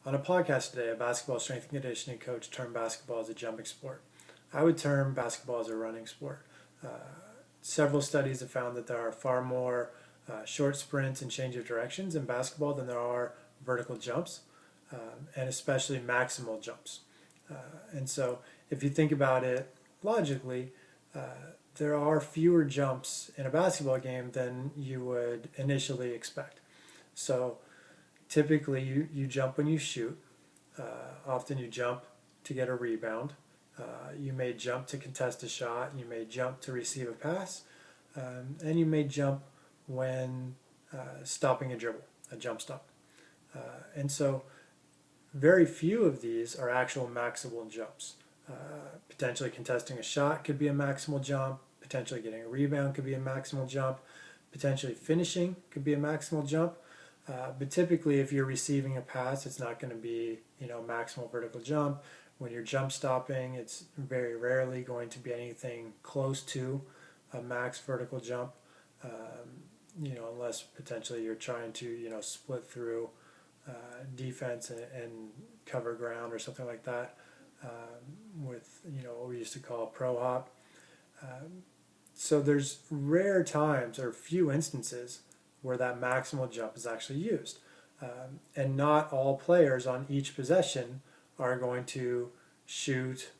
On a podcast today, a basketball strength and conditioning coach termed basketball as a jumping sport. I would term basketball as a running sport. Uh, Several studies have found that there are far more short sprints and change of directions in basketball than there are vertical jumps, and especially maximal jumps. And so, if you think about it logically, there are fewer jumps in a basketball game than you would initially expect. So, typically, you jump when you shoot. Often you jump to get a rebound. You may jump to contest a shot. You may jump to receive a pass. And you may jump when stopping a dribble, a jump stop. And so very few of these are actual maximal jumps. Potentially contesting a shot could be a maximal jump. Potentially getting a rebound could be a maximal jump. Potentially finishing could be a maximal jump. But typically, if you're receiving a pass, it's not going to be, maximal vertical jump. When you're jump stopping, it's very rarely going to be anything close to a max vertical jump. Unless potentially you're trying to, split through defense and cover ground or something like that, with, what we used to call a pro hop. So there's rare times or few instances where that maximal jump is actually used. And not all players on each possession are going to shoot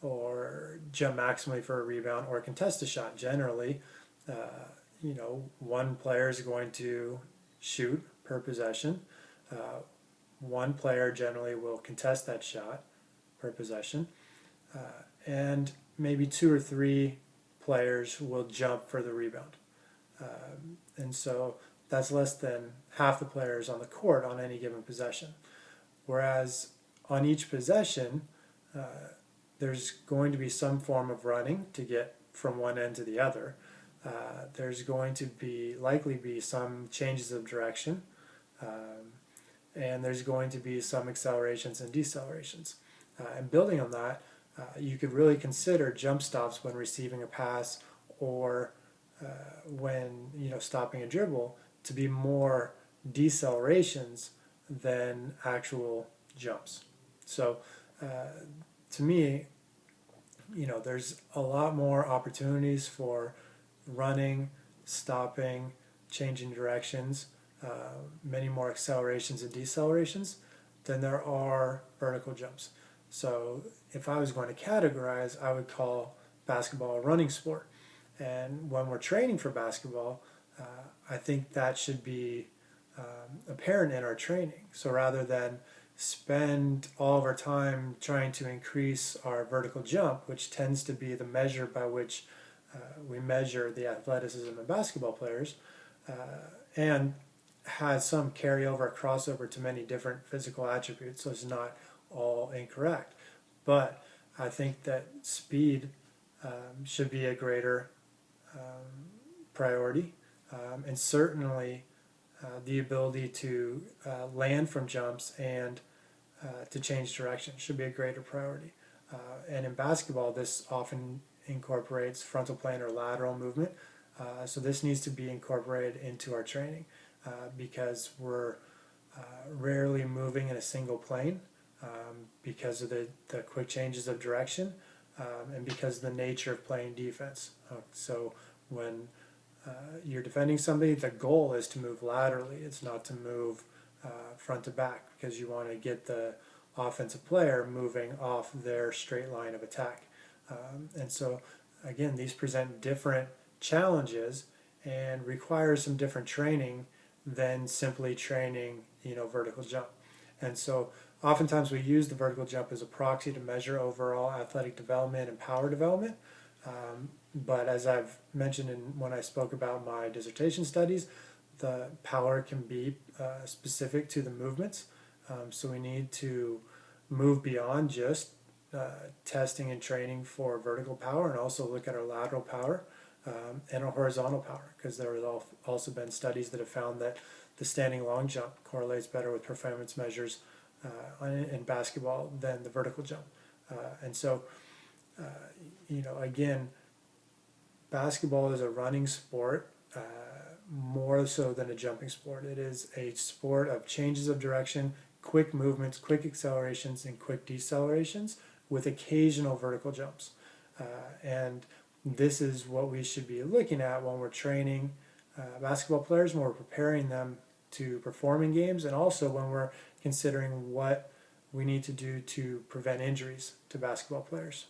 or jump maximally for a rebound or contest a shot. Generally, one player is going to shoot per possession. One player generally will contest that shot per possession. And maybe two or three players will jump for the rebound. And so that's less than half the players on the court on any given possession. Whereas on each possession, there's going to be some form of running to get from one end to the other. There's going to likely be some changes of direction, and there's going to be some accelerations and decelerations. And building on that, you could really consider jump stops when receiving a pass or when stopping a dribble to be more decelerations than actual jumps. So to me, there's a lot more opportunities for running, stopping, changing directions, many more accelerations and decelerations than there are vertical jumps. So if I was going to categorize, I would call basketball a running sport. And when we're training for basketball, I think that should be apparent in our training. So rather than spend all of our time trying to increase our vertical jump, which tends to be the measure by which we measure the athleticism of basketball players, and has some carryover, crossover to many different physical attributes, so it's not all incorrect. But I think that speed should be a greater priority, and certainly the ability to land from jumps and to change direction should be a greater priority. And in basketball, this often incorporates frontal plane or lateral movement. So this needs to be incorporated into our training because we're rarely moving in a single plane because of the quick changes of direction and because of the nature of playing defense. So when you're defending somebody, the goal is to move laterally. It's not to move front to back because you want to get the offensive player moving off their straight line of attack. And so, again, these present different challenges and require some different training than simply training, vertical jump. And so, oftentimes we use the vertical jump as a proxy to measure overall athletic development and power development. But as I've mentioned when I spoke about my dissertation studies, the power can be specific to the movements. So we need to move beyond just testing and training for vertical power and also look at our lateral power and our horizontal power, because there have also been studies that have found that the standing long jump correlates better with performance measures in basketball than the vertical jump. And so, again, basketball is a running sport more so than a jumping sport. It is a sport of changes of direction, quick movements, quick accelerations, and quick decelerations with occasional vertical jumps. And this is what we should be looking at when we're training basketball players, when we're preparing them to perform in games, and also when we're considering what we need to do to prevent injuries to basketball players.